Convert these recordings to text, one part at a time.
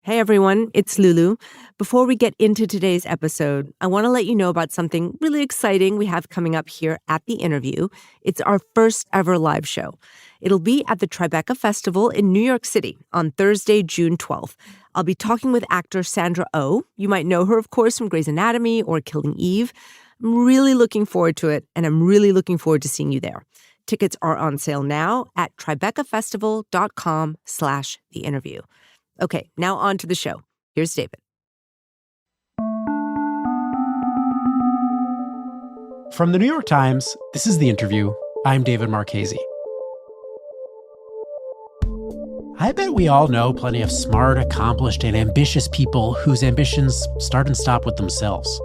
Hey everyone, it's Lulu. Before we get into today's episode, I want to let you know about something really exciting we have coming up here at The Interview. It's our first ever live show. It'll be at the Tribeca Festival in New York City on Thursday, June 12th. I'll be talking with actor Sandra Oh. You might know her, of course, from Grey's Anatomy or Killing Eve. I'm really looking forward to it, and I'm really looking forward to seeing you there. Tickets are on sale now at tribecafestival.com/theinterview. Okay, now on to the show. Here's David. From the New York Times, this is The Interview. I'm David Marchese. I bet we all know plenty of smart, accomplished, and ambitious people whose ambitions start and stop with themselves.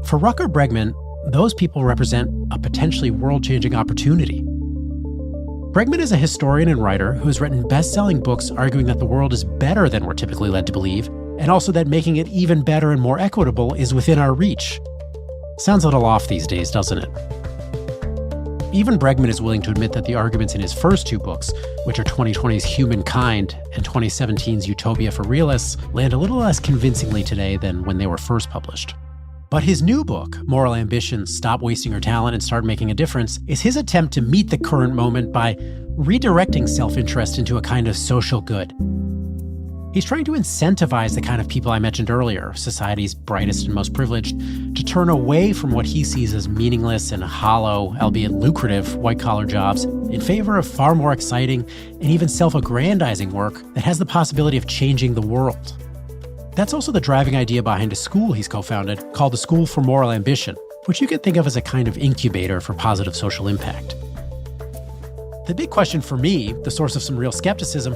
For Rutger Bregman, those people represent a potentially world-changing opportunity. Bregman is a historian and writer who has written best-selling books arguing that the world is better than we're typically led to believe, and also that making it even better and more equitable is within our reach. Sounds a little off these days, doesn't it? Even Bregman is willing to admit that the arguments in his first two books, which are 2020's Humankind and 2017's Utopia for Realists, land a little less convincingly today than when they were first published. But his new book, Moral Ambition, Stop Wasting Your Talent and Start Making a Difference, is his attempt to meet the current moment by redirecting self-interest into a kind of social good. He's trying to incentivize the kind of people I mentioned earlier, society's brightest and most privileged, to turn away from what he sees as meaningless and hollow, albeit lucrative, white-collar jobs in favor of far more exciting and even self-aggrandizing work that has the possibility of changing the world. That's also the driving idea behind a school he's co-founded called the School for Moral Ambition, which you could think of as a kind of incubator for positive social impact. The big question for me, the source of some real skepticism,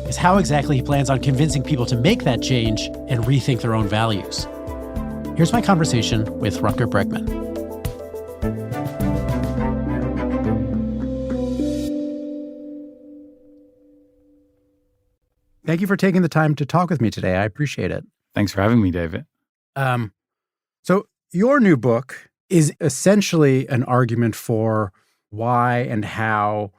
is how exactly he plans on convincing people to make that change and rethink their own values. Here's my conversation with Rutger Bregman. Thank you for taking the time to talk with me today. I appreciate it. Thanks for having me, David. So your new book is essentially an argument for why and how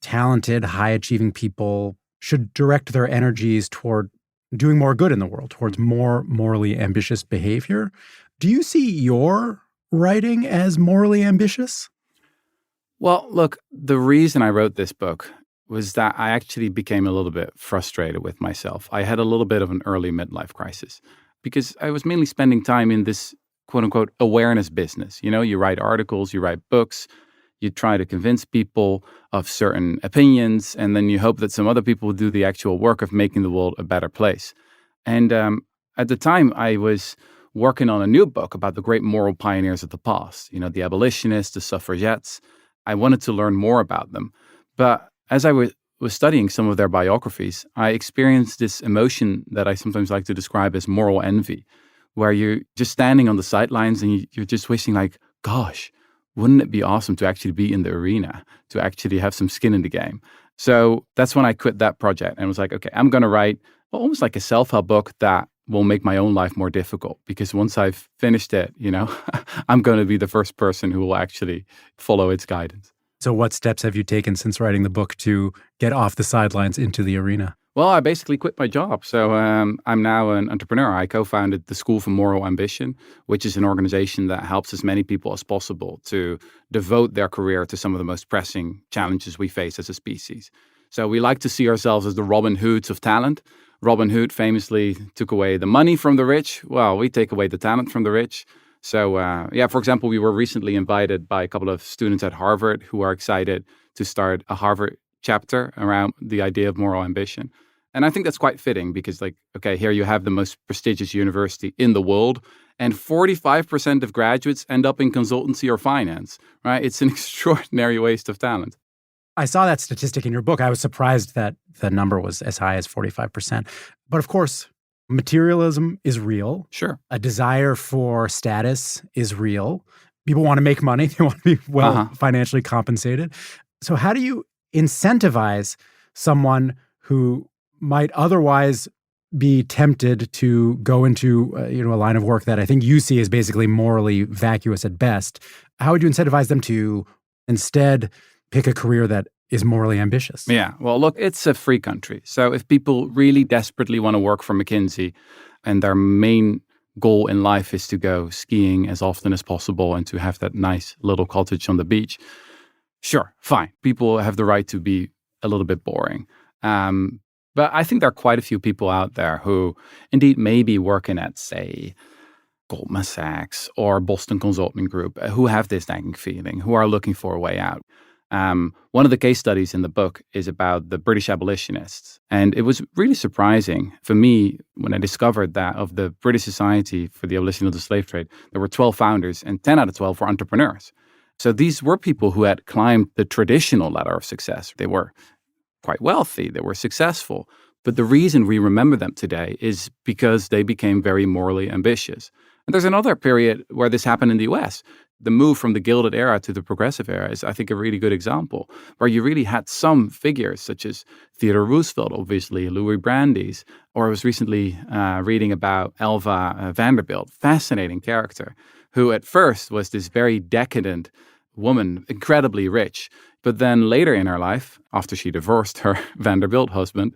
talented, high-achieving people should direct their energies toward doing more good in the world, towards more morally ambitious behavior. Do you see your writing as morally ambitious? Well, look, the reason I wrote this book was that I actually became a little bit frustrated with myself. I had a little bit of an early midlife crisis because I was mainly spending time in this quote-unquote awareness business. You know, you write articles, you write books, you try to convince people of certain opinions, and then you hope that some other people will do the actual work of making the world a better place. And at the time, I was working on a new book about the great moral pioneers of the past, you know, the abolitionists, the suffragettes. I wanted to learn more about them. But as I was studying some of their biographies, I experienced this emotion that I sometimes like to describe as moral envy, where you're just standing on the sidelines and you're just wishing like, gosh, wouldn't it be awesome to actually be in the arena, to actually have some skin in the game? So that's when I quit that project and was like, okay, I'm going to write almost like a self-help book that will make my own life more difficult, because once I've finished it, you know, I'm going to be the first person who will actually follow its guidance. So what steps have you taken since writing the book to get off the sidelines into the arena? Well, I basically quit my job. So I'm now an entrepreneur. I co-founded the School for Moral Ambition, which is an organization that helps as many people as possible to devote their career to some of the most pressing challenges we face as a species. So we like to see ourselves as the Robin Hoods of talent. Robin Hood famously took away the money from the rich. Well, we take away the talent from the rich. So, for example, we were recently invited by a couple of students at Harvard who are excited to start a Harvard chapter around the idea of moral ambition. And I think that's quite fitting because, like, okay, here you have the most prestigious university in the world, and 45% of graduates end up in consultancy or finance, right? It's an extraordinary waste of talent. I saw that statistic in your book. I was surprised that the number was as high as 45%. But of course, materialism is real. Sure. A desire for status is real. People want to make money. They want to be financially compensated. So how do you incentivize someone who might otherwise be tempted to go into a line of work that I think you see as basically morally vacuous at best? How would you incentivize them to instead pick a career that is morally ambitious. Yeah. Well, look, it's a free country. So if people really desperately want to work for McKinsey and their main goal in life is to go skiing as often as possible and to have that nice little cottage on the beach, sure, fine. People have the right to be a little bit boring. But I think there are quite a few people out there who indeed may be working at, say, Goldman Sachs or Boston Consulting Group who have this nagging feeling, who are looking for a way out. One of the case studies in the book is about the British abolitionists. And it was really surprising for me when I discovered that of the British Society for the Abolition of the Slave Trade, there were 12 founders and 10 out of 12 were entrepreneurs. So these were people who had climbed the traditional ladder of success. They were quite wealthy, they were successful. But the reason we remember them today is because they became very morally ambitious. And there's another period where this happened in the US. The move from the Gilded Era to the Progressive Era is, I think, a really good example, where you really had some figures such as Theodore Roosevelt, obviously, Louis Brandeis, or I was recently reading about Elva Vanderbilt, fascinating character, who at first was this very decadent woman, incredibly rich. But then later in her life, after she divorced her Vanderbilt husband,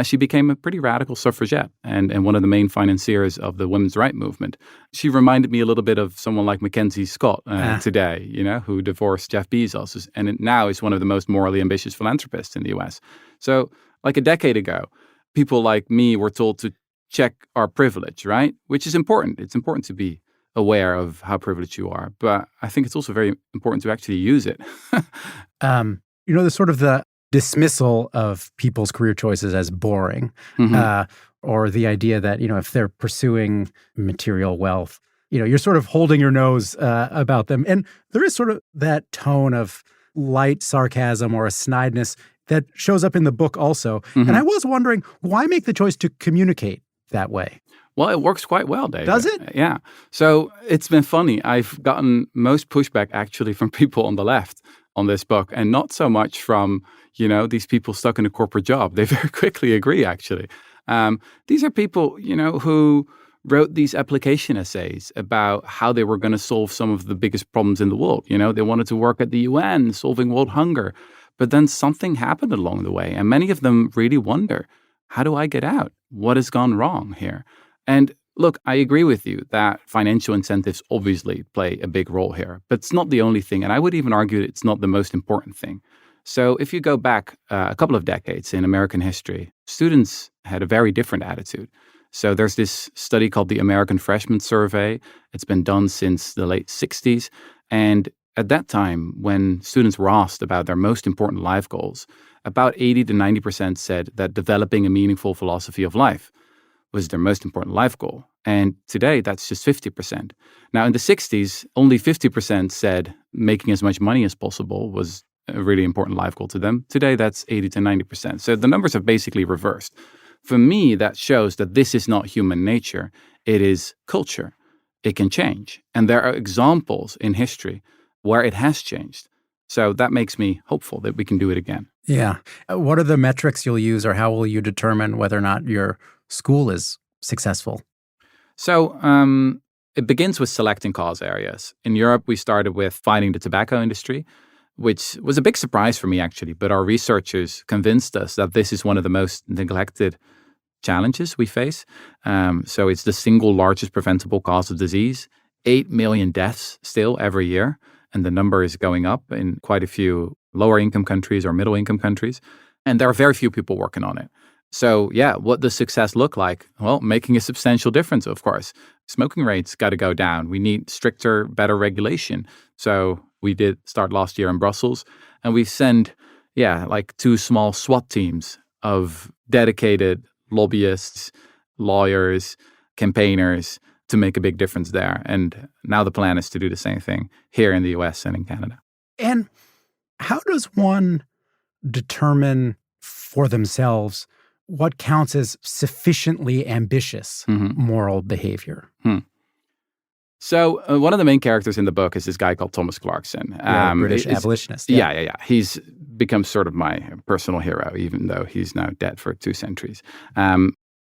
she became a pretty radical suffragette and one of the main financiers of the women's rights movement. She reminded me a little bit of someone like Mackenzie Scott today, who divorced Jeff Bezos and now is one of the most morally ambitious philanthropists in the US. So like a decade ago, people like me were told to check our privilege, right? Which is important. It's important to be aware of how privileged you are. But I think it's also very important to actually use it. There's sort of the dismissal of people's career choices as boring, or the idea that, if they're pursuing material wealth, you're sort of holding your nose about them. And there is sort of that tone of light sarcasm or a snideness that shows up in the book also. And I was wondering, why make the choice to communicate that way? Well, it works quite well, David. Does it? Yeah. So it's been funny. I've gotten most pushback actually from people on the left on this book and not so much from, these people stuck in a corporate job. They very quickly agree, actually. These are people, who wrote these application essays about how they were going to solve some of the biggest problems in the world. They wanted to work at the UN, solving world hunger. But then something happened along the way. And many of them really wonder, how do I get out? What has gone wrong here? And look, I agree with you that financial incentives obviously play a big role here, but it's not the only thing. And I would even argue that it's not the most important thing. So if you go back a couple of decades in American history, students had a very different attitude. So there's this study called the American Freshman Survey. It's been done since the late 60s. And at that time, when students were asked about their most important life goals, about 80 to 90% said that developing a meaningful philosophy of life was their most important life goal. And today, that's just 50%. Now, in the 60s, only 50% said making as much money as possible was a really important life goal to them. Today, that's 80 to 90%. So the numbers have basically reversed. For me, that shows that this is not human nature. It is culture. It can change. And there are examples in history where it has changed. So that makes me hopeful that we can do it again. Yeah. What are the metrics you'll use, or how will you determine whether or not your school is successful? So it begins with selecting cause areas. In Europe, we started with fighting the tobacco industry, which was a big surprise for me, actually. But our researchers convinced us that this is one of the most neglected challenges we face. So it's the single largest preventable cause of disease, 8 million deaths still every year. And the number is going up in quite a few lower income countries or middle income countries. And there are very few people working on it. So, yeah, what does success look like? Well, making a substantial difference, of course. Smoking rates got to go down. We need stricter, better regulation. So we did start last year in Brussels, and we send, like 2 small SWAT teams of dedicated lobbyists, lawyers, campaigners to make a big difference there. And now the plan is to do the same thing here in the US and in Canada. And how does one determine for themselves what counts as sufficiently ambitious moral behavior? So one of the main characters in the book is this guy called Thomas Clarkson. British abolitionist. Yeah. He's become sort of my personal hero, even though he's now dead for 2 centuries.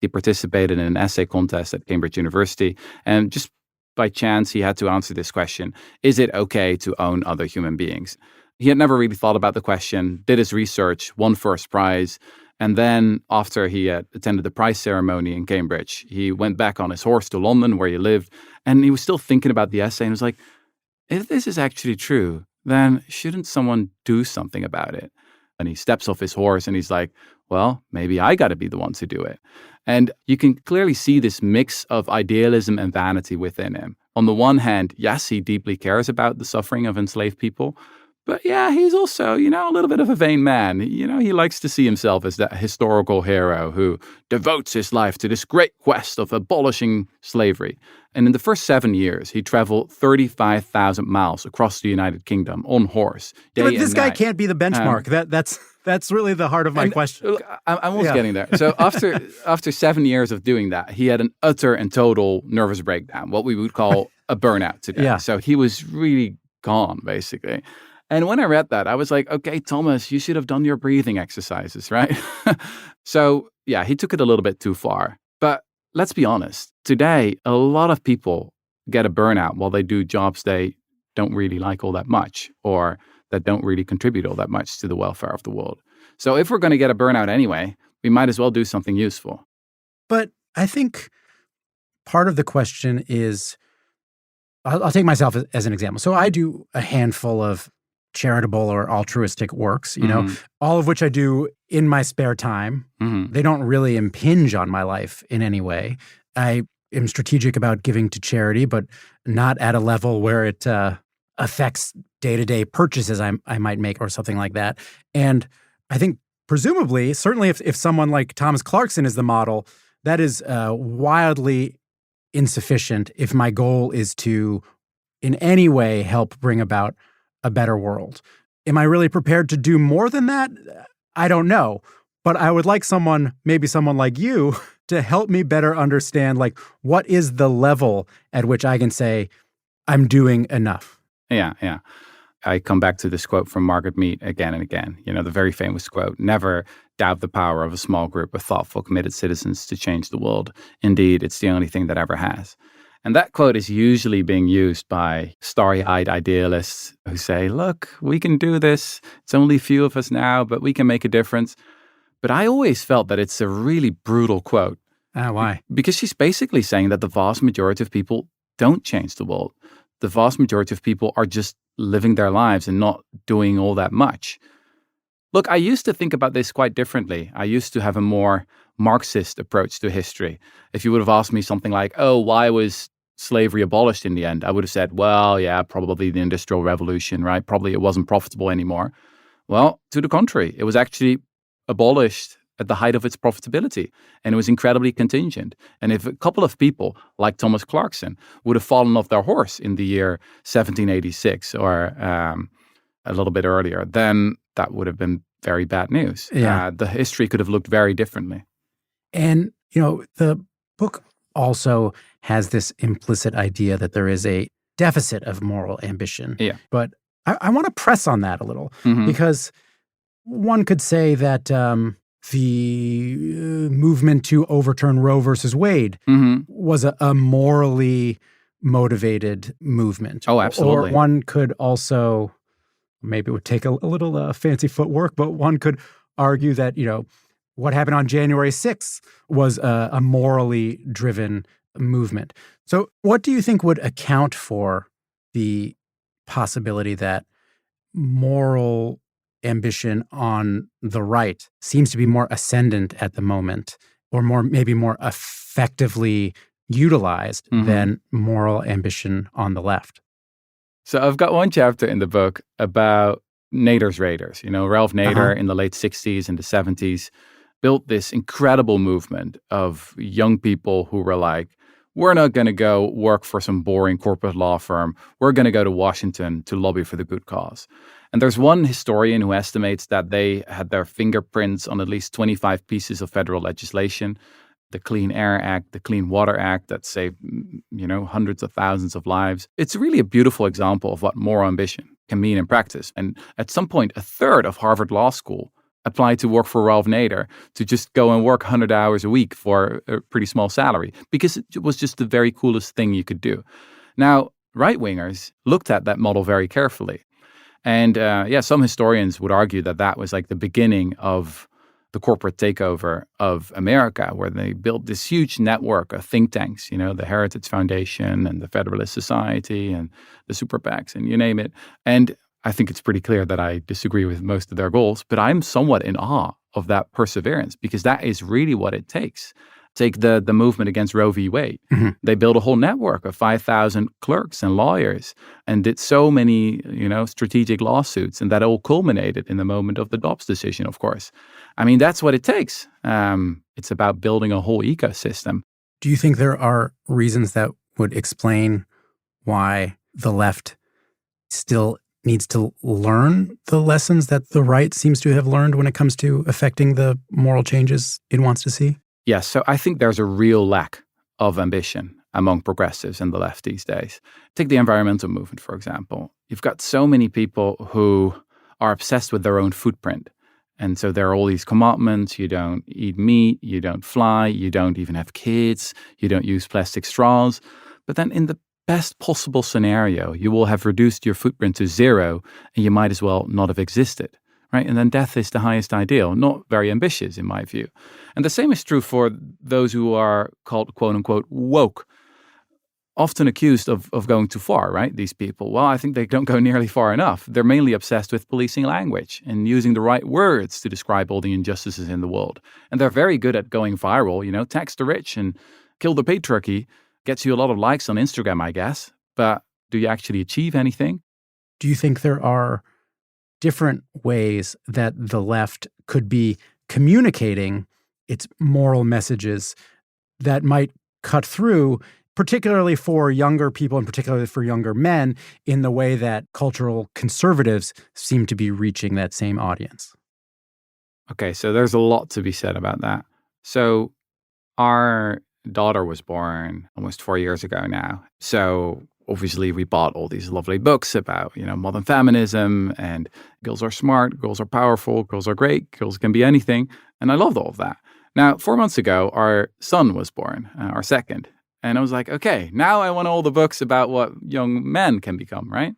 He participated in an essay contest at Cambridge University, and just by chance, he had to answer this question: is it okay to own other human beings? He had never really thought about the question, did his research, won first prize. And then after he had attended the prize ceremony in Cambridge, he went back on his horse to London where he lived. And he was still thinking about the essay and was like, if this is actually true, then shouldn't someone do something about it? And he steps off his horse and he's like, well, maybe I got to be the one to do it. And you can clearly see this mix of idealism and vanity within him. On the one hand, yes, he deeply cares about the suffering of enslaved people. But yeah, he's also, a little bit of a vain man. He likes to see himself as that historical hero who devotes his life to this great quest of abolishing slavery. And in the first 7 years, he traveled 35,000 miles across the United Kingdom on horse. Yeah, but this guy can't be the benchmark. That's really the heart of my question. Look, I'm almost getting there. So after 7 years of doing that, he had an utter and total nervous breakdown, what we would call a burnout today. Yeah. So he was really gone, basically. And when I read that, I was like, okay, Thomas, you should have done your breathing exercises, right? So, yeah, he took it a little bit too far. But let's be honest. Today, a lot of people get a burnout while they do jobs they don't really like all that much or that don't really contribute all that much to the welfare of the world. So if we're going to get a burnout anyway, we might as well do something useful. But I think part of the question is, I'll take myself as an example. So I do a handful of charitable or altruistic works, all of which I do in my spare time. Mm-hmm. They don't really impinge on my life in any way. I am strategic about giving to charity, but not at a level where it affects day-to-day purchases I might make or something like that. And I think presumably, certainly if someone like Thomas Clarkson is the model, that is wildly insufficient if my goal is to in any way help bring about a better world. Am I really prepared to do more than that? I don't know. But I would like maybe someone like you, to help me better understand, like, what is the level at which I can say, I'm doing enough? Yeah. I come back to this quote from Margaret Mead again and again. The very famous quote, never doubt the power of a small group of thoughtful, committed citizens to change the world. Indeed, it's the only thing that ever has. And that quote is usually being used by starry-eyed idealists who say, look, we can do this. It's only a few of us now, but we can make a difference. But I always felt that it's a really brutal quote. Why? Because she's basically saying that the vast majority of people don't change the world. The vast majority of people are just living their lives and not doing all that much. Look, I used to think about this quite differently. I used to have a more Marxist approach to history. If you would have asked me something like, why was slavery abolished in the end? I would have said, well, yeah, probably the Industrial Revolution, right? Probably it wasn't profitable anymore. Well, to the contrary, it was actually abolished at the height of its profitability, and it was incredibly contingent. And if a couple of people like Thomas Clarkson would have fallen off their horse in the year 1786 or a little bit earlier, then that would have been very bad news. Yeah. The history could have looked very differently. And, the book also has this implicit idea that there is a deficit of moral ambition. Yeah. But I want to press on that a little, Mm-hmm. because one could say that the movement to overturn Roe versus Wade Mm-hmm. was a morally motivated movement. Oh, absolutely. Or one could also, maybe it would take a little fancy footwork, but one could argue that, what happened on January 6th was a morally driven movement. So what do you think would account for the possibility that moral ambition on the right seems to be more ascendant at the moment, or maybe more effectively utilized Mm-hmm. than moral ambition on the left? So I've got one chapter in the book about Nader's Raiders. Ralph Nader in the late 60s and the 70s built this incredible movement of young people who were like, we're not going to go work for some boring corporate law firm. We're going to go to Washington to lobby for the good cause. And there's one historian who estimates that they had their fingerprints on at least 25 pieces of federal legislation. The Clean Air Act, the Clean Water Act that saved, hundreds of thousands of lives. It's really a beautiful example of what moral ambition can mean in practice. And at some point, a third of Harvard Law School applied to work for Ralph Nader, to just go and work 100 hours a week for a pretty small salary, because it was just the very coolest thing you could do. Now, right-wingers looked at that model very carefully. And some historians would argue that that was like the beginning of the corporate takeover of America, where they built this huge network of think tanks, the Heritage Foundation and the Federalist Society and the super PACs and you name it. And I think it's pretty clear that I disagree with most of their goals, but I'm somewhat in awe of that perseverance because that is really what it takes. Take the movement against Roe v. Wade. Mm-hmm. They built a whole network of 5,000 clerks and lawyers and did so many, strategic lawsuits. And that all culminated in the moment of the Dobbs decision, of course. I mean, that's what it takes. It's about building a whole ecosystem. Do you think there are reasons that would explain why the left still needs to learn the lessons that the right seems to have learned when it comes to affecting the moral changes it wants to see? Yes, so I think there's a real lack of ambition among progressives in the left these days. Take the environmental movement, for example. You've got so many people who are obsessed with their own footprint. And so there are all these commandments. You don't eat meat, you don't fly, you don't even have kids, you don't use plastic straws. But then in the best possible scenario, you will have reduced your footprint to zero and you might as well not have existed. Right? And then death is the highest ideal, not very ambitious in my view. And the same is true for those who are called, quote unquote, woke, often accused of going too far, right? These people. Well, I think they don't go nearly far enough. They're mainly obsessed with policing language and using the right words to describe all the injustices in the world. And they're very good at going viral, tax the rich and kill the patriarchy. Gets you a lot of likes on Instagram, I guess. But do you actually achieve anything? Do you think there are different ways that the left could be communicating its moral messages that might cut through, particularly for younger people and particularly for younger men, in the way that cultural conservatives seem to be reaching that same audience? Okay, so there's a lot to be said about that. So our daughter was born almost 4 years ago now. So obviously, we bought all these lovely books about, modern feminism and girls are smart, girls are powerful, girls are great, girls can be anything. And I loved all of that. Now, 4 months ago, our son was born, our second. And I was like, okay, now I want all the books about what young men can become, right?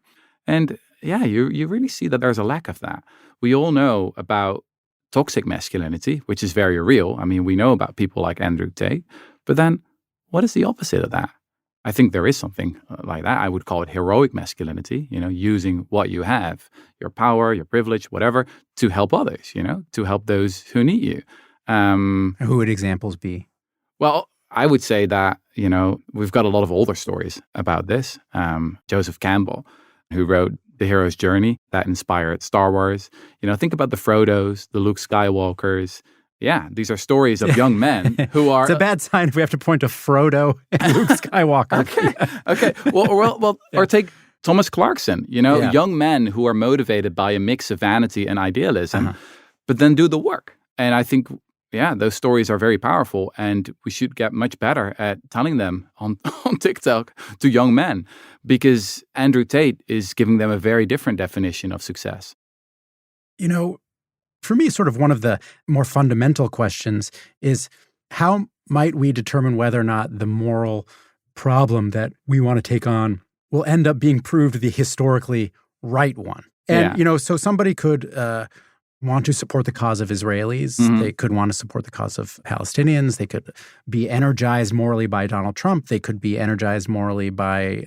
And yeah, you really see that there's a lack of that. We all know about toxic masculinity, which is very real. I mean, we know about people like Andrew Tate. But then what is the opposite of that? I think there is something like that. I would call it heroic masculinity, using what you have, your power, your privilege, whatever, to help others, to help those who need you. Who would examples be? Well, I would say that, we've got a lot of older stories about this. Joseph Campbell, who wrote The Hero's Journey, that inspired Star Wars. Think about the Frodos, the Luke Skywalkers. Yeah, these are stories of young men who are... It's a bad sign if we have to point to Frodo and Luke Skywalker. Okay. Well, or take Thomas Clarkson, young men who are motivated by a mix of vanity and idealism, but then do the work. And I think, those stories are very powerful and we should get much better at telling them on TikTok to young men because Andrew Tate is giving them a very different definition of success. For me, sort of one of the more fundamental questions is how might we determine whether or not the moral problem that we want to take on will end up being proved the historically right one? And, so somebody could want to support the cause of Israelis. Mm-hmm. They could want to support the cause of Palestinians. They could be energized morally by Donald Trump. They could be energized morally by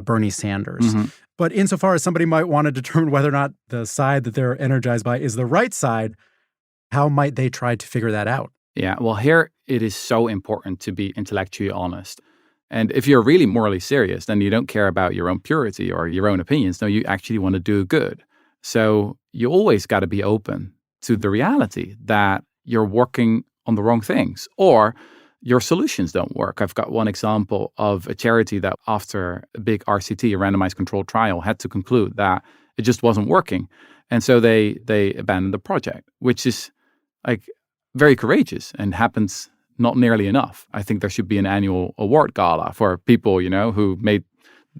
Bernie Sanders. Mm-hmm. But insofar as somebody might want to determine whether or not the side that they're energized by is the right side, how might they try to figure that out? Yeah, well, here it is so important to be intellectually honest. And if you're really morally serious, then you don't care about your own purity or your own opinions. No, you actually want to do good. So you always got to be open to the reality that you're working on the wrong things or your solutions don't work. I've got one example of a charity that after a big RCT, a randomized controlled trial, had to conclude that it just wasn't working. And so they abandoned the project, which is like very courageous and happens not nearly enough. I think there should be an annual award gala for people, who made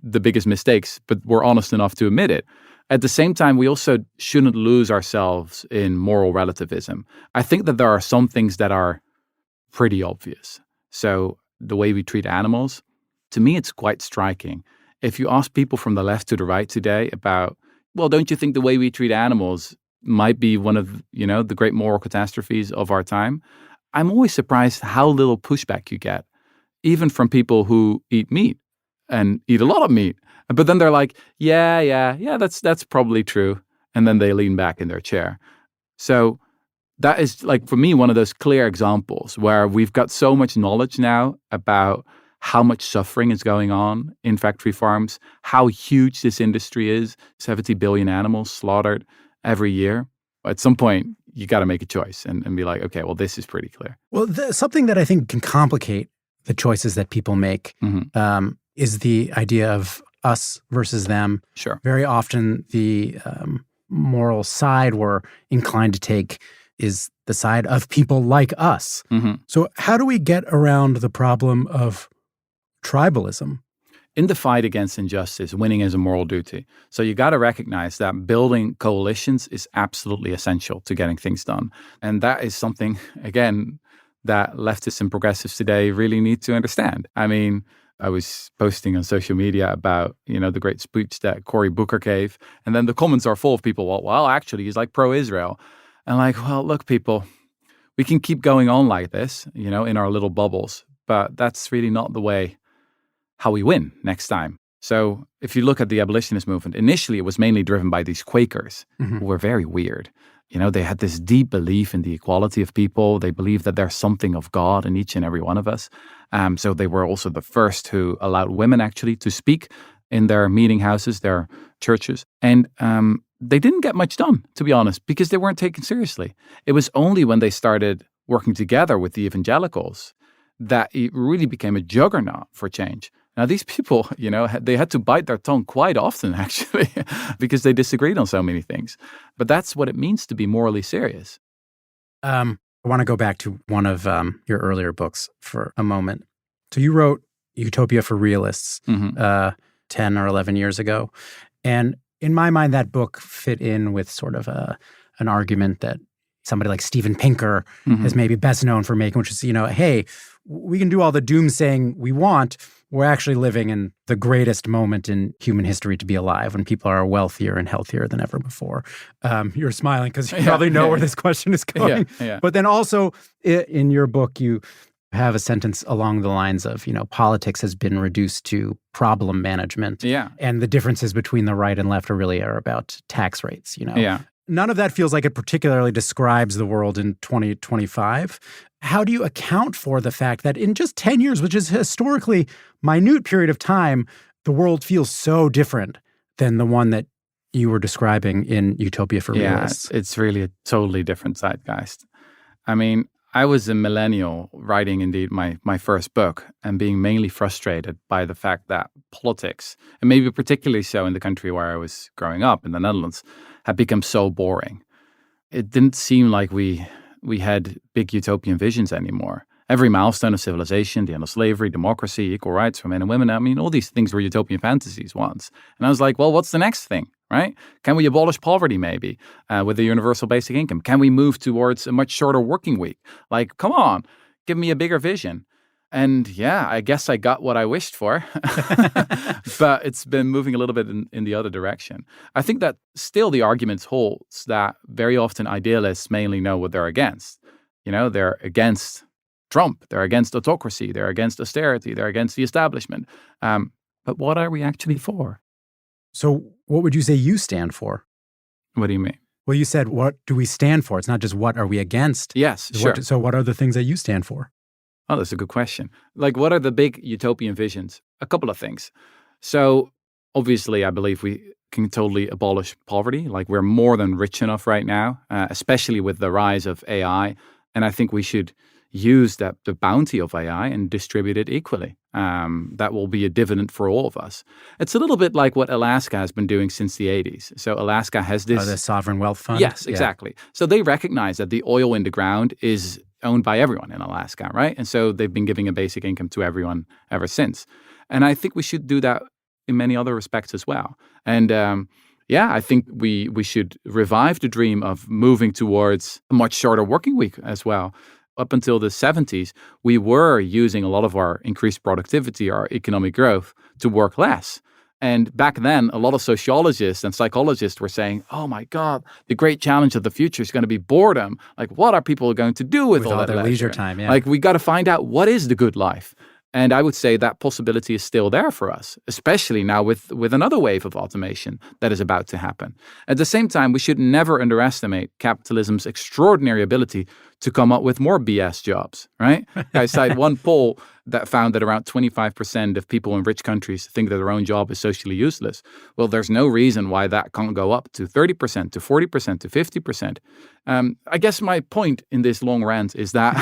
the biggest mistakes, but were honest enough to admit it. At the same time, we also shouldn't lose ourselves in moral relativism. I think that there are some things that are pretty obvious. So the way we treat animals, to me, it's quite striking. If you ask people from the left to the right today about well, don't you think the way we treat animals might be one of, the great moral catastrophes of our time? I'm always surprised how little pushback you get, even from people who eat meat and eat a lot of meat. But then they're like, yeah, that's probably true. And then they lean back in their chair. So that is, like, for me, one of those clear examples where we've got so much knowledge now about how much suffering is going on in factory farms, how huge this industry is, 70 billion animals slaughtered every year. At some point, you got to make a choice and be like, okay, well, this is pretty clear. Well, something that I think can complicate the choices that people make is the idea of us versus them. Sure. Very often the moral side we're inclined to take is the side of people like us. So how do we get around the problem of tribalism? In the fight against injustice, winning is a moral duty. So you got to recognize that building coalitions is absolutely essential to getting things done. And that is something, again, that leftists and progressives today really need to understand. I mean, I was posting on social media about, the great speech that Cory Booker gave. And then the comments are full of people, well, actually, he's like pro-Israel. And like, well, look, people, we can keep going on like this, in our little bubbles. But that's really not the way how we win next time. So if you look at the abolitionist movement, initially it was mainly driven by these Quakers who were very weird. They had this deep belief in the equality of people. They believed that there's something of God in each and every one of us. So they were also the first who allowed women actually to speak in their meeting houses, their churches. And they didn't get much done, to be honest, because they weren't taken seriously. It was only when they started working together with the evangelicals that it really became a juggernaut for change. Now, these people, they had to bite their tongue quite often, actually, because they disagreed on so many things. But that's what it means to be morally serious. I want to go back to one of your earlier books for a moment. So you wrote Utopia for Realists 10 or 11 years ago. And in my mind, that book fit in with sort of an argument that somebody like Steven Pinker is maybe best known for making, which is, hey, we can do all the doomsaying we want. We're actually living in the greatest moment in human history to be alive, when people are wealthier and healthier than ever before. You're smiling because you probably know where this question is going. But then also in your book, you have a sentence along the lines of, politics has been reduced to problem management. And the differences between the right and left are about tax rates, None of that feels like it particularly describes the world in 2025. How do you account for the fact that in just 10 years, which is a historically minute period of time, the world feels so different than the one that you were describing in Utopia for Realists? It's really a totally different zeitgeist. I mean, I was a millennial writing, indeed, my first book, and being mainly frustrated by the fact that politics, and maybe particularly so in the country where I was growing up, in the Netherlands, had become so boring. It didn't seem like we had big utopian visions anymore. Every milestone of civilization, the end of slavery, democracy, equal rights for men and women, I mean, all these things were utopian fantasies once. And I was like, well, what's the next thing, right? Can we abolish poverty maybe with a universal basic income? Can we move towards a much shorter working week? Like, come on, give me a bigger vision. And yeah, I guess I got what I wished for, but it's been moving a little bit in the other direction. I think that still the argument holds that very often idealists mainly know what they're against. They're against Trump, they're against autocracy, they're against austerity, they're against the establishment. But what are we actually for? So what would you say you stand for? What do you mean? Well, you said, what do we stand for? It's not just what are we against. Yes, sure. So what are the things that you stand for? Oh, that's a good question. Like, what are the big utopian visions? A couple of things. So, obviously, I believe we can totally abolish poverty. Like, we're more than rich enough right now, especially with the rise of AI. And I think we should use the bounty of AI and distribute it equally. That will be a dividend for all of us. It's a little bit like what Alaska has been doing since the 80s. So Alaska has this... the sovereign wealth fund? Yes, exactly. So they recognize that the oil in the ground is owned by everyone in Alaska, right? And so they've been giving a basic income to everyone ever since. And I think we should do that in many other respects as well. And I think we should revive the dream of moving towards a much shorter working week as well. Up until the 70s, we were using a lot of our increased productivity, our economic growth, to work less. And back then, a lot of sociologists and psychologists were saying, oh my God, the great challenge of the future is going to be boredom. Like, what are people going to do with all that their leisure? leisure time? Yeah. Like, we got to find out what is the good life. And I would say that possibility is still there for us, especially now with another wave of automation that is about to happen. At the same time, we should never underestimate capitalism's extraordinary ability to come up with more BS jobs, right? I cite one poll that found that around 25% of people in rich countries think that their own job is socially useless. Well, there's no reason why that can't go up to 30%, to 40%, to 50%. I guess my point in this long rant is that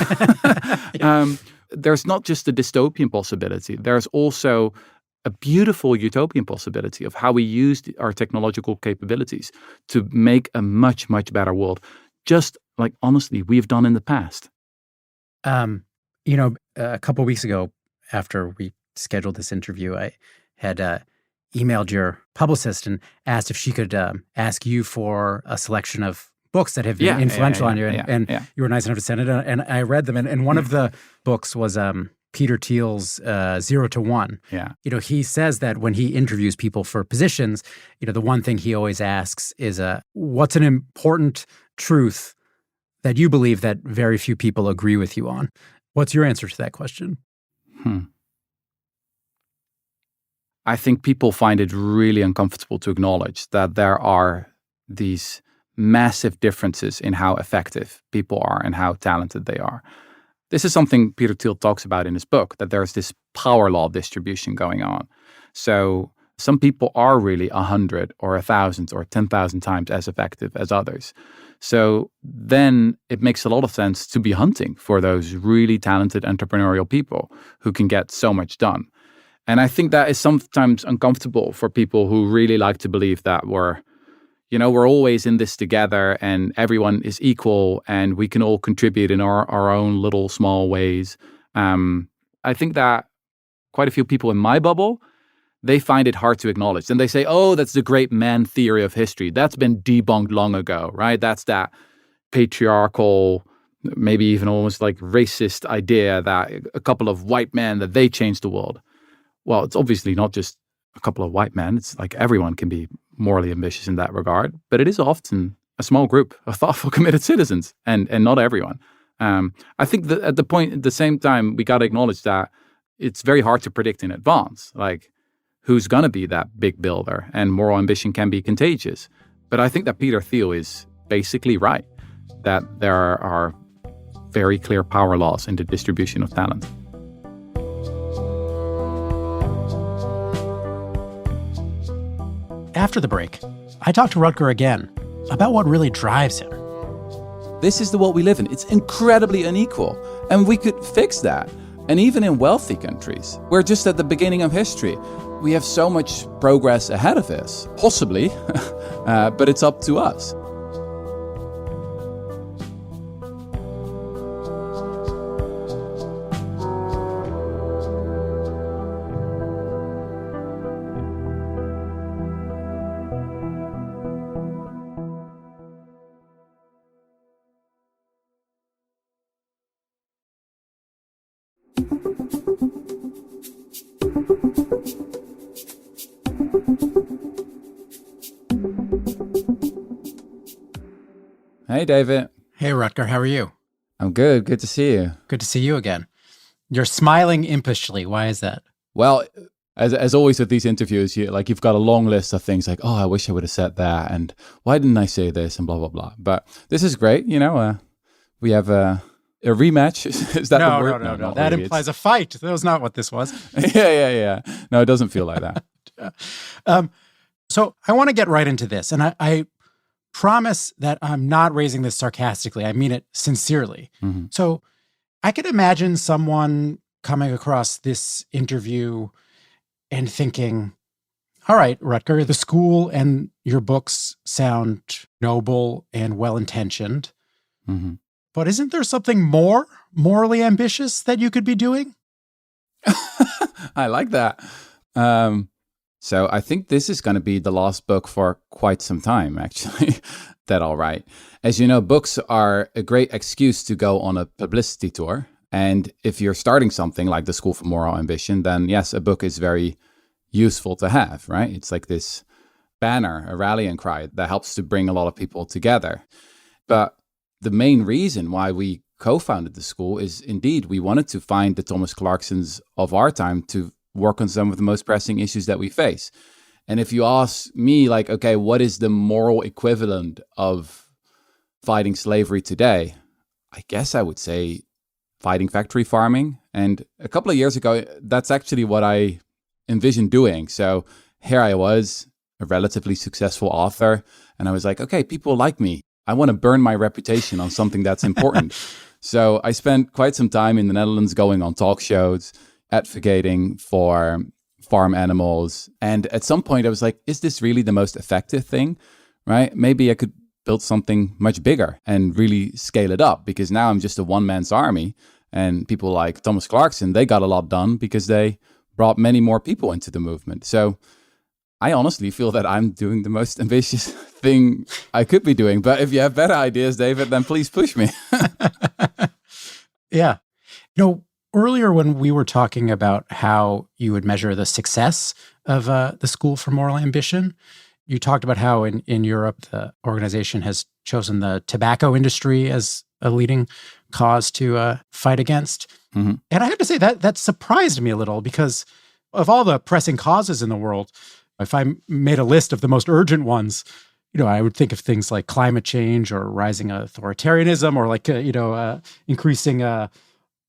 there's not just a dystopian possibility. There's also a beautiful utopian possibility of how we use our technological capabilities to make a much, much better world, just like, honestly, we've done in the past. A couple of weeks ago, after we scheduled this interview, I had emailed your publicist and asked if she could ask you for a selection of books that have been influential on you. And you were nice enough to send it. And I read them. And one of the books was Peter Thiel's 0 to 1. Yeah. He says that when he interviews people for positions, the one thing he always asks is, what's an important truth that you believe that very few people agree with you on? What's your answer to that question? I think people find it really uncomfortable to acknowledge that there are these massive differences in how effective people are and how talented they are. This is something Peter Thiel talks about in his book, that there's this power law distribution going on. So some people are really 100 or 1,000 or 10,000 times as effective as others. So then it makes a lot of sense to be hunting for those really talented entrepreneurial people who can get so much done. And I think that is sometimes uncomfortable for people who really like to believe that we're always in this together and everyone is equal and we can all contribute in our own little small ways. I think that quite a few people in my bubble, they find it hard to acknowledge. And they say, oh, that's the great man theory of history. That's been debunked long ago, right? That's that patriarchal, maybe even almost like racist idea that a couple of white men, that they changed the world. Well, it's obviously not just a couple of white men. It's like everyone can be morally ambitious in that regard, but it is often a small group of thoughtful, committed citizens, and not everyone. I think that at the same time, we got to acknowledge that it's very hard to predict in advance, like who's going to be that big builder, and moral ambition can be contagious. But I think that Peter Thiel is basically right, that there are very clear power laws in the distribution of talent. After the break, I talked to Rutger again about what really drives him. This is the world we live in. It's incredibly unequal, and we could fix that. And even in wealthy countries, we're just at the beginning of history. We have so much progress ahead of us, possibly, but it's up to us. Hey, David. Hey, Rutger. How are you? I'm good. Good to see you. Good to see you again. You're smiling impishly. Why is that? Well, as always with these interviews, you've got a long list of things like, oh, I wish I would have said that, and why didn't I say this, and blah, blah, blah. But this is great. We have a rematch. Is that the word? No. That really implies a fight. That was not what this was. Yeah. No, it doesn't feel like that. So I want to get right into this. And I promise that I'm not raising this sarcastically. I mean it sincerely. Mm-hmm. So I could imagine someone coming across this interview and thinking, all right, Rutger, the school and your books sound noble and well-intentioned. Mm-hmm. But isn't there something more morally ambitious that you could be doing? I like that. So I think this is going to be the last book for quite some time, actually. That all right. As you know, books are a great excuse to go on a publicity tour. And if you're starting something like the School for Moral Ambition, then yes, a book is very useful to have, right? It's like this banner, a rallying cry that helps to bring a lot of people together. But the main reason why we co-founded the school is indeed we wanted to find the Thomas Clarksons of our time to work on some of the most pressing issues that we face. And if you ask me, like, okay, what is the moral equivalent of fighting slavery today? I guess I would say fighting factory farming. And a couple of years ago, that's actually what I envisioned doing. So here I was, a relatively successful author, and I was like, okay, people like me. I want to burn my reputation on something that's important. So I spent quite some time in the Netherlands going on talk shows, advocating for farm animals. And at some point I was like, is this really the most effective thing, right? Maybe I could build something much bigger and really scale it up, because now I'm just a one-man's army, and people like Thomas Clarkson, they got a lot done because they brought many more people into the movement. So I honestly feel that I'm doing the most ambitious thing I could be doing. But if you have better ideas, David, then please push me. Yeah. Earlier when we were talking about how you would measure the success of the School for Moral Ambition, you talked about how in Europe, the organization has chosen the tobacco industry as a leading cause to fight against. Mm-hmm. And I have to say that surprised me a little, because of all the pressing causes in the world, if I made a list of the most urgent ones, I would think of things like climate change or rising authoritarianism, or like, increasing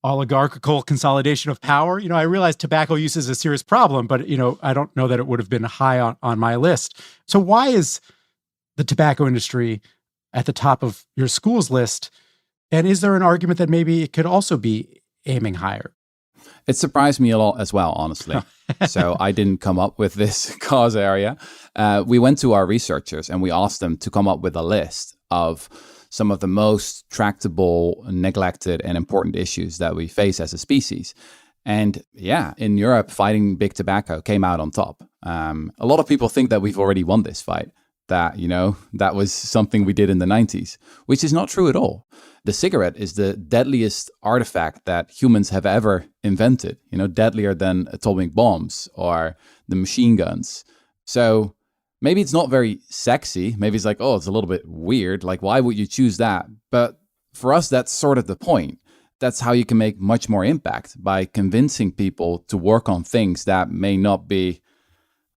oligarchical consolidation of power. I realize tobacco use is a serious problem, but, I don't know that it would have been high on my list. So why is the tobacco industry at the top of your school's list? And is there an argument that maybe it could also be aiming higher? It surprised me a lot as well, honestly. So I didn't come up with this cause area. We went to our researchers and we asked them to come up with a list of some of the most tractable, neglected, and important issues that we face as a species. And yeah, in Europe, fighting big tobacco came out on top. A lot of people think that we've already won this fight, that, that was something we did in the 90s, which is not true at all. The cigarette is the deadliest artifact that humans have ever invented, deadlier than atomic bombs or the machine guns. So maybe it's not very sexy. Maybe it's like, oh, it's a little bit weird. Like, why would you choose that? But for us, that's sort of the point. That's how you can make much more impact, by convincing people to work on things that may not be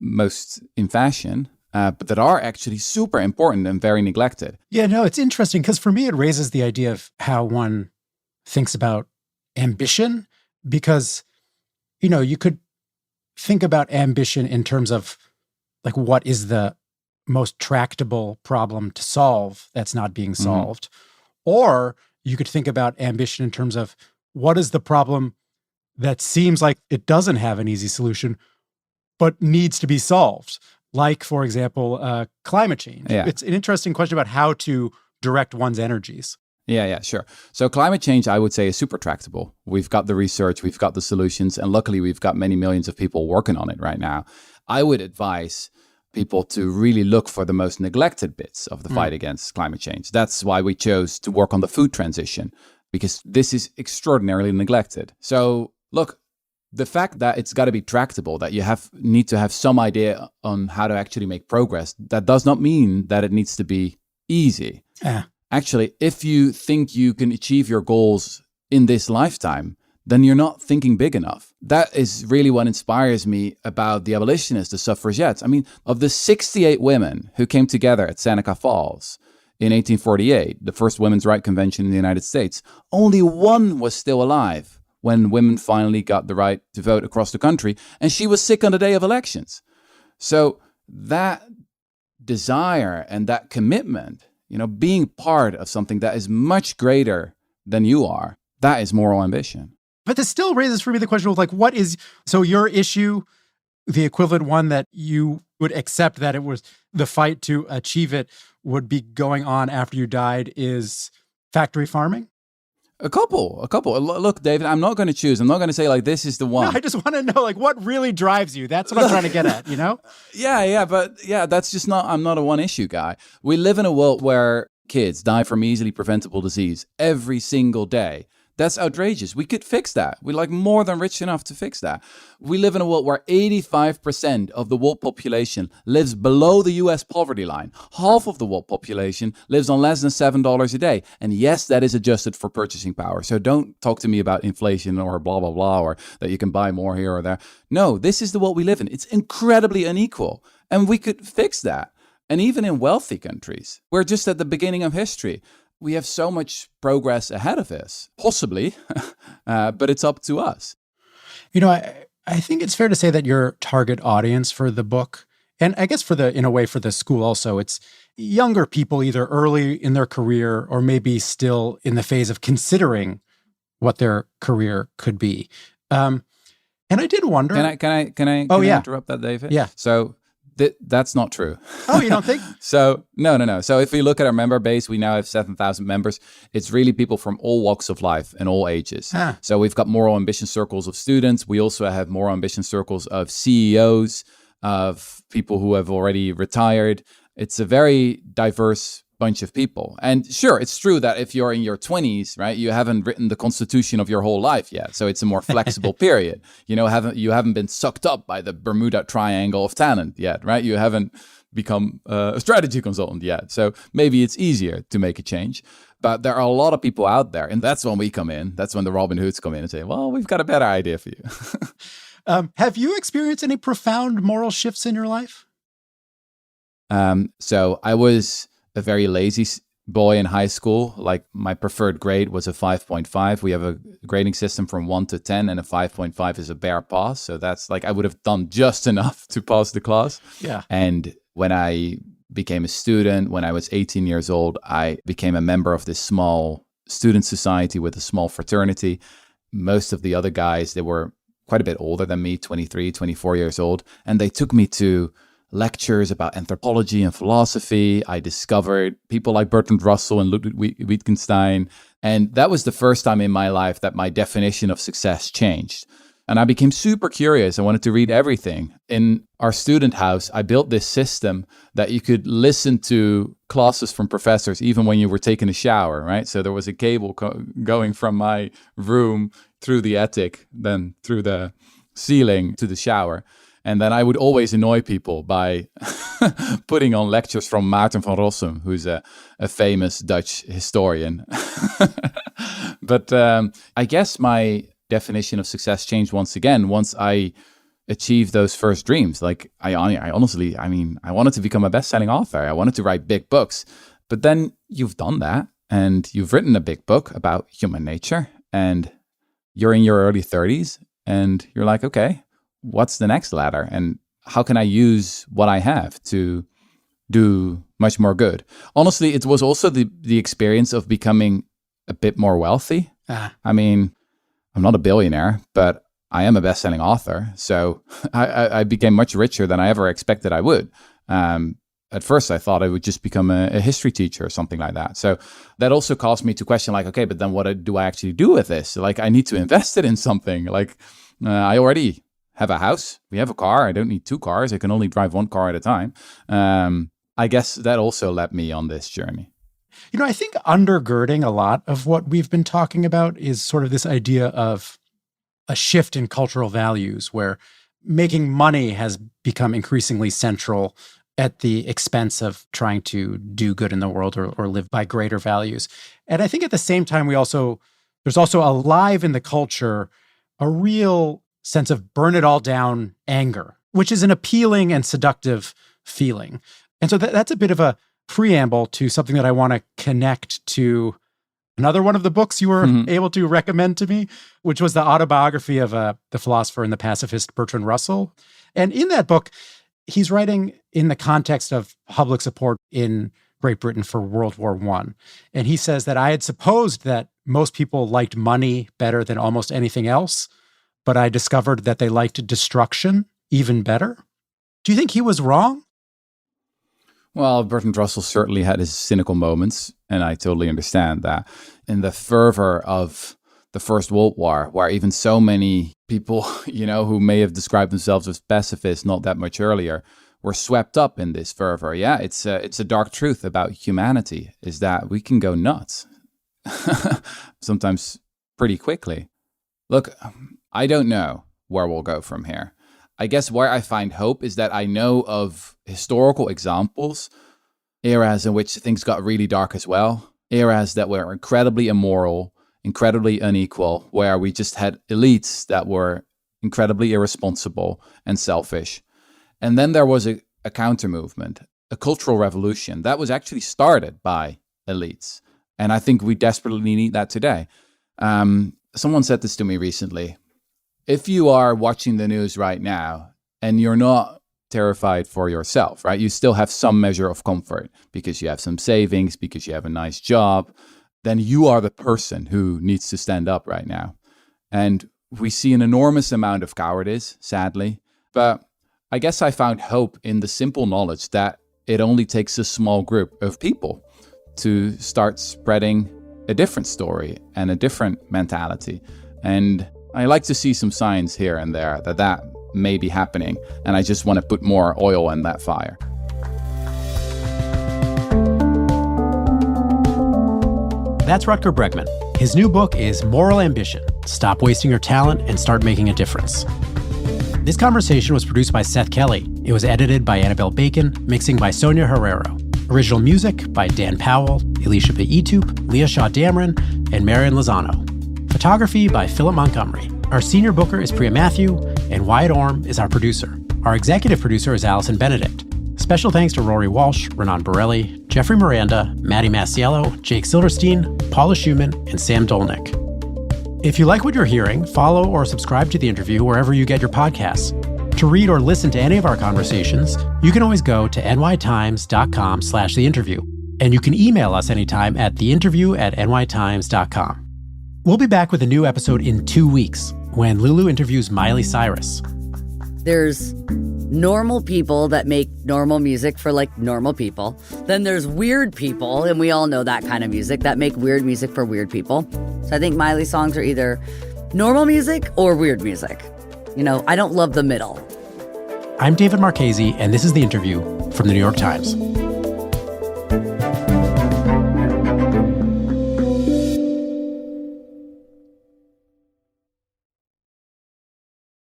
most in fashion, but that are actually super important and very neglected. Yeah, no, it's interesting, because for me, it raises the idea of how one thinks about ambition, because, you could think about ambition in terms of, like, what is the most tractable problem to solve that's not being solved? Mm-hmm. Or you could think about ambition in terms of, what is the problem that seems like it doesn't have an easy solution, but needs to be solved? Like, for example, climate change. Yeah. It's an interesting question about how to direct one's energies. Yeah, sure. So climate change, I would say, is super tractable. We've got the research, we've got the solutions, and luckily we've got many millions of people working on it right now. I would advise people to really look for the most neglected bits of the fight against climate change. That's why we chose to work on the food transition, because this is extraordinarily neglected. So look, the fact that it's got to be tractable, that you need to have some idea on how to actually make progress, that does not mean that it needs to be easy. Actually, if you think you can achieve your goals in this lifetime, then you're not thinking big enough. That is really what inspires me about the abolitionists, the suffragettes. I mean, of the 68 women who came together at Seneca Falls in 1848, the first women's rights convention in the United States, only one was still alive when women finally got the right to vote across the country, and she was sick on the day of elections. So that desire and that commitment, being part of something that is much greater than you are, that is moral ambition. But this still raises for me the question of, like, what is, so your issue, the equivalent one that you would accept that it was the fight to achieve it would be going on after you died, is factory farming? A couple. Look, David, I'm not going to choose. I'm not going to say, like, this is the one. No, I just want to know, like, what really drives you. That's what I'm trying to get at, But that's just not, I'm not a one issue guy. We live in a world where kids die from easily preventable disease every single day. That's outrageous. We could fix that. We're like more than rich enough to fix that. We live in a world where 85% of the world population lives below the US poverty line. Half of the world population lives on less than $7 a day. And yes, that is adjusted for purchasing power. So don't talk to me about inflation or blah, blah, blah, or that you can buy more here or there. No, this is the world we live in. It's incredibly unequal. And we could fix that. And even in wealthy countries, we're just at the beginning of history. We have so much progress ahead of us, possibly, but it's up to us. You know, I think it's fair to say that your target audience for the book, and I guess in a way for the school also, it's younger people either early in their career or maybe still in the phase of considering what their career could be. And I did wonder. Can I interrupt that, David? Yeah. So that's not true. Oh, you don't think? So no. So if we look at our member base, we now have 7,000 members. It's really people from all walks of life and all ages. So we've got moral ambition circles of students. We also have moral ambition circles of CEOs, of people who have already retired. It's a very diverse bunch of people. And sure, it's true that if you're in your 20s, right, you haven't written the constitution of your whole life yet. So it's a more flexible period. You haven't been sucked up by the Bermuda Triangle of talent yet, right? You haven't become a strategy consultant yet. So maybe it's easier to make a change. But there are a lot of people out there. And that's when we come in. That's when the Robin Hoods come in and say, well, we've got a better idea for you. Have you experienced any profound moral shifts in your life? So I was a very lazy boy in high school. Like my preferred grade was a 5.5. We have a grading system from 1 to 10, and a 5.5 is a bare pass. So that's like I would have done just enough to pass the class. Yeah. And when I became a student, when I was 18 years old, I became a member of this small student society with a small fraternity. Most of the other guys, they were quite a bit older than me, 23, 24 years old. And they took me to lectures about anthropology and philosophy. I discovered people like Bertrand Russell and Ludwig Wittgenstein. And that was the first time in my life that my definition of success changed. And I became super curious. I wanted to read everything. In our student house, I built this system that you could listen to classes from professors even when you were taking a shower, right? So there was a cable going from my room through the attic, then through the ceiling to the shower. And then I would always annoy people by putting on lectures from Maarten van Rossum, who's a famous Dutch historian. But I guess my definition of success changed once again once I achieved those first dreams. Like I honestly, I wanted to become a best-selling author. I wanted to write big books. But then you've done that and you've written a big book about human nature and you're in your early 30s and you're like, okay, what's the next ladder? And how can I use what I have to do much more good? Honestly, it was also the experience of becoming a bit more wealthy. I mean, I'm not a billionaire, but I am a best-selling author. So I became much richer than I ever expected I would. At first, I thought I would just become a history teacher or something like that. So that also caused me to question, like, okay, but then what do I actually do with this? Like, I need to invest it in something. Like, I already have a house. We have a car. I don't need two cars. I can only drive one car at a time. I guess that also led me on this journey. You know, I think undergirding a lot of what we've been talking about is sort of this idea of a shift in cultural values where making money has become increasingly central at the expense of trying to do good in the world or live by greater values. And I think at the same time, there's also alive in the culture a real sense of burn it all down anger, which is an appealing and seductive feeling. And so that's a bit of a preamble to something that I want to connect to another one of the books you were able to recommend to me, which was the autobiography of the philosopher and the pacifist Bertrand Russell. And in that book, he's writing in the context of public support in Great Britain for World War I. And he says that I had supposed that most people liked money better than almost anything else, but I discovered that they liked destruction even better. Do you think he was wrong? Well, Bertrand Russell certainly had his cynical moments, and I totally understand that. In the fervor of the First World War, where even so many people, who may have described themselves as pacifists not that much earlier, were swept up in this fervor. Yeah, it's a dark truth about humanity, is that we can go nuts. Sometimes pretty quickly. Look, I don't know where we'll go from here. I guess where I find hope is that I know of historical examples, eras in which things got really dark as well, eras that were incredibly immoral, incredibly unequal, where we just had elites that were incredibly irresponsible and selfish. And then there was a counter movement, a cultural revolution that was actually started by elites. And I think we desperately need that today. Someone said this to me recently. If you are watching the news right now and you're not terrified for yourself, right? You still have some measure of comfort because you have some savings, because you have a nice job, then you are the person who needs to stand up right now. And we see an enormous amount of cowardice, sadly. But I guess I found hope in the simple knowledge that it only takes a small group of people to start spreading a different story and a different mentality. And I like to see some signs here and there that may be happening. And I just want to put more oil in that fire. That's Rutger Bregman. His new book is Moral Ambition: Stop Wasting Your Talent and Start Making a Difference. This conversation was produced by Seth Kelly. It was edited by Annabelle Bacon, mixing by Sonia Herrero. Original music by Dan Powell, Elisha Beitup, Leah Shaw Dameron, and Marion Lozano. Photography by Philip Montgomery. Our senior booker is Priya Matthew, and Wyatt Orm is our producer. Our executive producer is Allison Benedict. Special thanks to Rory Walsh, Renan Borelli, Jeffrey Miranda, Maddie Masiello, Jake Silverstein, Paula Schumann, and Sam Dolnick. If you like what you're hearing, follow or subscribe to The Interview wherever you get your podcasts. To read or listen to any of our conversations, you can always go to nytimes.com/theinterview. And you can email us anytime at theinterview@nytimes.com. We'll be back with a new episode in 2 weeks when Lulu interviews Miley Cyrus. There's normal people that make normal music for like normal people. Then there's weird people, and we all know that kind of music, that make weird music for weird people. So I think Miley's songs are either normal music or weird music. You know, I don't love the middle. I'm David Marchese, and this is The Interview from The New York Times.